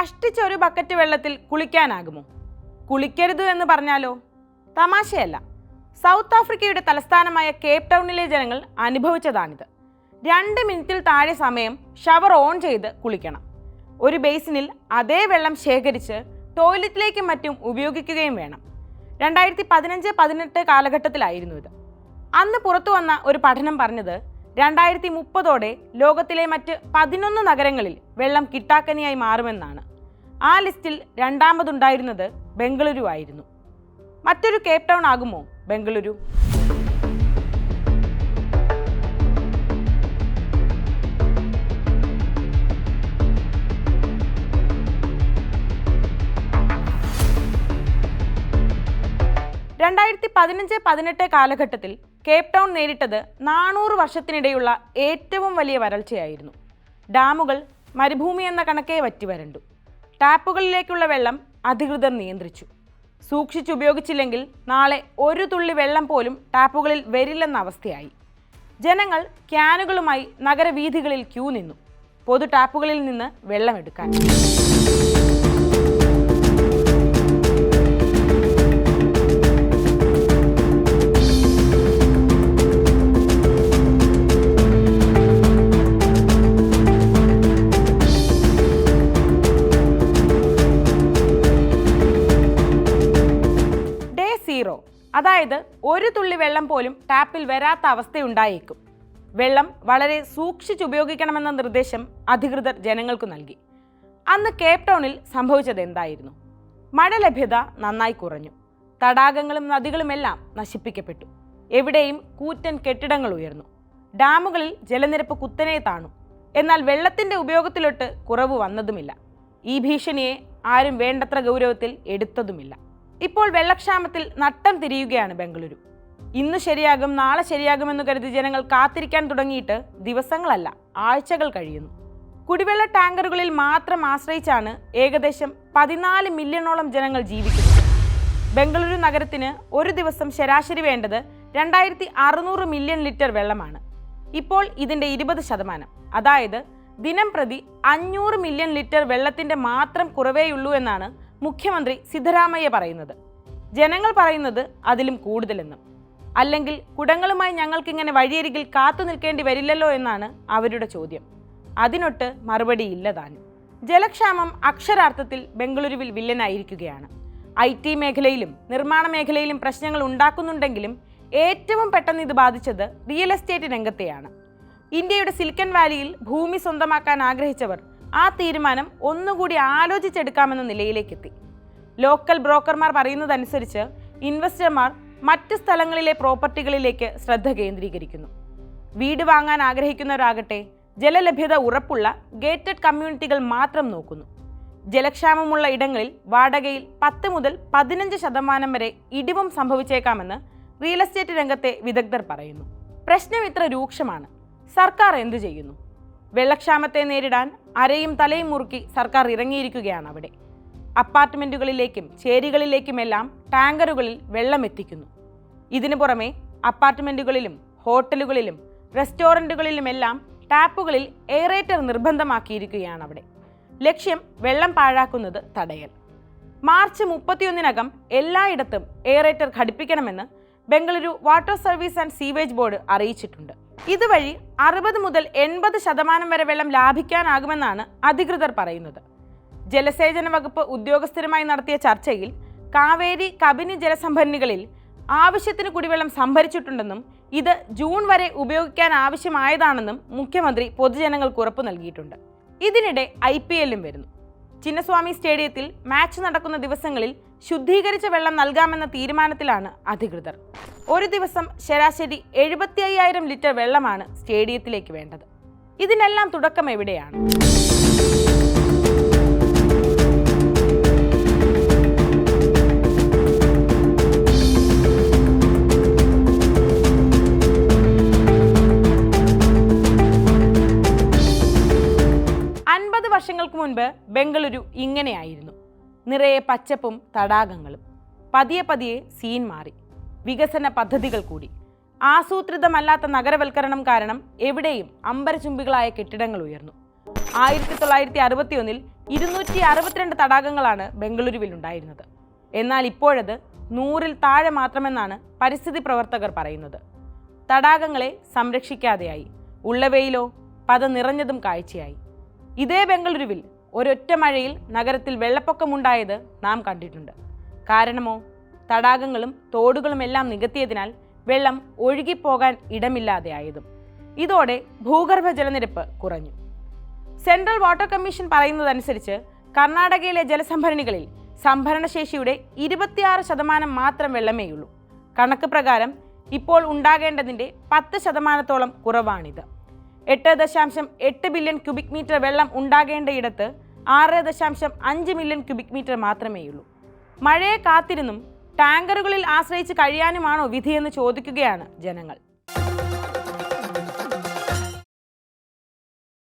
കഷ്ടിച്ച ഒരു ബക്കറ്റ് വെള്ളത്തിൽ കുളിക്കാനാകുമോ? കുളിക്കരുത് എന്ന് പറഞ്ഞാലോ? തമാശയല്ല. സൗത്ത് ആഫ്രിക്കയുടെ തലസ്ഥാനമായ കേപ്പ് ടൗണിലെ ജനങ്ങൾ അനുഭവിച്ചതാണിത്. 2 മിനിറ്റിൽ താഴെ സമയം ഷവർ ഓൺ ചെയ്ത് കുളിക്കണം. ഒരു ബേസിനിൽ അതേ വെള്ളം ശേഖരിച്ച് ടോയ്ലറ്റിലേക്കും മറ്റും ഉപയോഗിക്കുകയും വേണം. 2015-18 കാലഘട്ടത്തിലായിരുന്നു ഇത്. അന്ന് പുറത്തു വന്ന ഒരു പഠനം പറഞ്ഞത് 2030ഓടെ ലോകത്തിലെ മറ്റ് 11 നഗരങ്ങളിൽ വെള്ളം കിട്ടാക്കനിയായി മാറുമെന്നാണ്. ആ ലിസ്റ്റിൽ രണ്ടാമതുണ്ടായിരുന്നത് ബംഗളൂരു ആയിരുന്നു. മറ്റൊരു കേപ്പ് ടൗൺ ആകുമോ ബംഗളൂരു? രണ്ടായിരത്തി 2015-18 കാലഘട്ടത്തിൽ കേപ്പ് ടൗൺ നേരിട്ടത് 400 വർഷത്തിനിടെയുള്ള ഏറ്റവും വലിയ വരൾച്ചയായിരുന്നു. ഡാമുകൾ മരുഭൂമി എന്ന കണക്കെ വറ്റി വരണ്ടു. ടാപ്പുകളിലേക്കുള്ള വെള്ളം അധികൃതർ നിയന്ത്രിച്ചു. സൂക്ഷിച്ചുപയോഗിച്ചില്ലെങ്കിൽ നാളെ ഒരു തുള്ളി വെള്ളം പോലും ടാപ്പുകളിൽ വരില്ലെന്ന അവസ്ഥയായി. ജനങ്ങൾ ക്യാനുകളുമായി നഗരവീഥികളിൽ ക്യൂ നിന്നു, പൊതു ടാപ്പുകളിൽ നിന്ന് വെള്ളമെടുക്കാൻ. അതായത് ഒരു തുള്ളി വെള്ളം പോലും ടാപ്പിൽ വരാത്ത അവസ്ഥയുണ്ടായേക്കും. വെള്ളം വളരെ സൂക്ഷിച്ചുപയോഗിക്കണമെന്ന നിർദ്ദേശം അധികൃതർ ജനങ്ങൾക്ക് നൽകി. അന്ന് കേപ്പ് ടൗണിൽ സംഭവിച്ചത് എന്തായിരുന്നു? മഴ ലഭ്യത നന്നായി കുറഞ്ഞു. തടാകങ്ങളും നദികളുമെല്ലാം നശിപ്പിക്കപ്പെട്ടു. എവിടെയും കൂറ്റൻ കെട്ടിടങ്ങൾ ഉയർന്നു. ഡാമുകളിൽ ജലനിരപ്പ് കുത്തനെ താണു. എന്നാൽ വെള്ളത്തിൻ്റെ ഉപയോഗത്തിലൊട്ട് കുറവ് വന്നതുമില്ല. ഈ ഭീഷണിയെ ആരും വേണ്ടത്ര ഗൗരവത്തിൽ എടുത്തതുമില്ല. ഇപ്പോൾ വെള്ളക്ഷാമത്തിൽ നട്ടം തിരിയുകയാണ് ബംഗളൂരു. ഇന്ന് ശരിയാകും, നാളെ ശരിയാകുമെന്ന് കരുതി ജനങ്ങൾ കാത്തിരിക്കാൻ തുടങ്ങിയിട്ട് ദിവസങ്ങളല്ല, ആഴ്ചകൾ കഴിയുന്നു. കുടിവെള്ള ടാങ്കറുകളിൽ മാത്രം ആശ്രയിച്ചാണ് ഏകദേശം 14 മില്യണോളം ജനങ്ങൾ ജീവിക്കുന്നത്. ബംഗളൂരു നഗരത്തിന് ഒരു ദിവസം ശരാശരി വേണ്ടത് 2600 മില്യൺ ലിറ്റർ വെള്ളമാണ്. ഇപ്പോൾ ഇതിൻ്റെ 20%, അതായത് ദിനം പ്രതി 500 മില്യൺ ലിറ്റർ വെള്ളത്തിൻ്റെ മാത്രം കുറവേയുള്ളൂ എന്നാണ് മുഖ്യമന്ത്രി സിദ്ധരാമയ്യ പറയുന്നത്. ജനങ്ങൾ പറയുന്നത് അതിലും കൂടുതലെന്നും. അല്ലെങ്കിൽ കുടങ്ങളുമായി ഞങ്ങൾക്കിങ്ങനെ വഴിയരികിൽ കാത്തു നിൽക്കേണ്ടി വരില്ലല്ലോ എന്നാണ് അവരുടെ ചോദ്യം. അതിനൊട്ട് മറുപടിയില്ല താനും. ജലക്ഷാമം അക്ഷരാർത്ഥത്തിൽ ബംഗളൂരുവിൽ വില്ലനായിരിക്കുകയാണ്. IT മേഖലയിലും നിർമ്മാണ മേഖലയിലും പ്രശ്നങ്ങൾ ഉണ്ടാക്കുന്നുണ്ടെങ്കിലും ഏറ്റവും പെട്ടെന്ന് ഇത് ബാധിച്ചത് റിയൽ എസ്റ്റേറ്റ് രംഗത്തെയാണ്. ഇന്ത്യയുടെ സിലിക്കൺ വാലിയിൽ ഭൂമി സ്വന്തമാക്കാൻ ആഗ്രഹിച്ചവർ ആ തീരുമാനം ഒന്നുകൂടി ആലോചിച്ചെടുക്കാമെന്ന നിലയിലേക്കെത്തി. ലോക്കൽ ബ്രോക്കർമാർ പറയുന്നതനുസരിച്ച് ഇൻവെസ്റ്റർമാർ മറ്റ് സ്ഥലങ്ങളിലെ പ്രോപ്പർട്ടികളിലേക്ക് ശ്രദ്ധ കേന്ദ്രീകരിക്കുന്നു. വീട് വാങ്ങാൻ ആഗ്രഹിക്കുന്നവരാകട്ടെ ജലലഭ്യത ഉറപ്പുള്ള ഗേറ്റഡ് കമ്മ്യൂണിറ്റികൾ മാത്രം നോക്കുന്നു. ജലക്ഷാമമുള്ള ഇടങ്ങളിൽ വാടകയിൽ 10 മുതൽ 15% വരെ ഇടിവും സംഭവിച്ചേക്കാമെന്ന് റിയൽ എസ്റ്റേറ്റ് രംഗത്തെ വിദഗ്ധർ പറയുന്നു. പ്രശ്നം ഇത്ര രൂക്ഷമാണ്. സർക്കാർ എന്തു ചെയ്യുന്നു? വെള്ളക്ഷാമത്തെ നേരിടാൻ അരയും തലയും മുറുക്കി സർക്കാർ ഇറങ്ങിയിരിക്കുകയാണ് അവിടെ. അപ്പാർട്ട്മെൻറ്റുകളിലേക്കും ചേരികളിലേക്കുമെല്ലാം ടാങ്കറുകളിൽ വെള്ളം എത്തിക്കുന്നു. ഇതിനു പുറമെ അപ്പാർട്ട്മെൻറ്റുകളിലും ഹോട്ടലുകളിലും റെസ്റ്റോറൻറ്റുകളിലുമെല്ലാം ടാപ്പുകളിൽ എയറേറ്റർ നിർബന്ധമാക്കിയിരിക്കുകയാണ് അവിടെ. ലക്ഷ്യം വെള്ളം പാഴാക്കുന്നത് തടയൽ. മാർച്ച് 31-നകം എല്ലായിടത്തും എയറേറ്റർ ഘടിപ്പിക്കണമെന്ന് Bengaluru water service and sewage board അറിയിച്ചിട്ടുണ്ട്. ഇതുവഴി 60 മുതൽ 80% വരെ വെള്ളം ലാഭിക്കാനാകുമെന്നാണ് അധികൃതർ പറയുന്നത്. ജലസേചന വകുപ്പ് ഉദ്യോഗസ്ഥരുമായി നടത്തിയ ചർച്ചയിൽ കാവേരി, കബിനി ജലസംഭരണികളിൽ ആവശ്യത്തിന് കുടിവെള്ളം സംഭരിച്ചിട്ടുണ്ടെന്നും ഇത് ജൂൺ വരെ ഉപയോഗിക്കാൻ ആവശ്യമായതാണെന്നും മുഖ്യമന്ത്രി പൊതുജനങ്ങൾക്ക് ഉറപ്പു നൽകിയിട്ടുണ്ട്. ഇതിനിടെ IPL വരുന്നു. ചിന്നസ്വാമി സ്റ്റേഡിയത്തിൽ മാച്ച് നടക്കുന്ന ദിവസങ്ങളിൽ ശുദ്ധീകരിച്ച വെള്ളം നൽകാമെന്ന തീരുമാനത്തിലാണ് അധികൃതർ. ഒരു ദിവസം ശരാശരി 75,000 ലിറ്റർ വെള്ളമാണ് സ്റ്റേഡിയത്തിലേക്ക് വേണ്ടത്. ഇതിനെല്ലാം തുടക്കം എവിടെയാണ്? വർഷങ്ങൾക്ക് മുൻപ് ബംഗളൂരു ഇങ്ങനെയായിരുന്നു. നിറയെ പച്ചപ്പും തടാകങ്ങളും. പതിയെ പതിയെ സീൻ മാറി. വികസന പദ്ധതികൾ കൂടി. ആസൂത്രിതമല്ലാത്ത നഗരവൽക്കരണം കാരണം എവിടെയും അമ്പരചുംബികളായ കെട്ടിടങ്ങൾ ഉയർന്നു. 1961-ൽ 262 തടാകങ്ങളാണ് ബംഗളൂരുവിൽ ഉണ്ടായിരുന്നത്. എന്നാൽ ഇപ്പോഴത് 100-ൽ താഴെ മാത്രമെന്നാണ് പരിസ്ഥിതി പ്രവർത്തകർ പറയുന്നത്. തടാകങ്ങളെ സംരക്ഷിക്കാതെയായി, ഉള്ളവയിലോ പത നിറഞ്ഞതും കാഴ്ചയായി. ഇതേ ബംഗളൂരുവിൽ ഒരൊറ്റ മഴയിൽ നഗരത്തിൽ വെള്ളപ്പൊക്കമുണ്ടായത് നാം കണ്ടിട്ടുണ്ട്. കാരണമോ തടാകങ്ങളും തോടുകളുമെല്ലാം നികത്തിയതിനാൽ വെള്ളം ഒഴുകിപ്പോകാൻ ഇടമില്ലാതെയായതും. ഇതോടെ ഭൂഗർഭ ജലനിരപ്പ് കുറഞ്ഞു. സെൻട്രൽ വാട്ടർ കമ്മീഷൻ പറയുന്നതനുസരിച്ച് കർണാടകയിലെ ജലസംഭരണികളിൽ സംഭരണശേഷിയുടെ 26% മാത്രം വെള്ളമേയുള്ളൂ. കണക്ക് പ്രകാരം ഇപ്പോൾ ഉണ്ടാകേണ്ടതിൻ്റെ 10% കുറവാണിത്. 8.8 ബില്യൺ ക്യൂബിക് മീറ്റർ വെള്ളം ഉണ്ടാകേണ്ടയിടത്ത് 6.5 മില്യൺ ക്യൂബിക് മീറ്റർ മാത്രമേയുള്ളൂ. മഴയെ കാത്തിരുന്നും ടാങ്കറുകളിൽ ആശ്രയിച്ച് കഴിയാനുമാണോ വിധിയെന്ന് ചോദിക്കുകയാണ് ജനങ്ങൾ.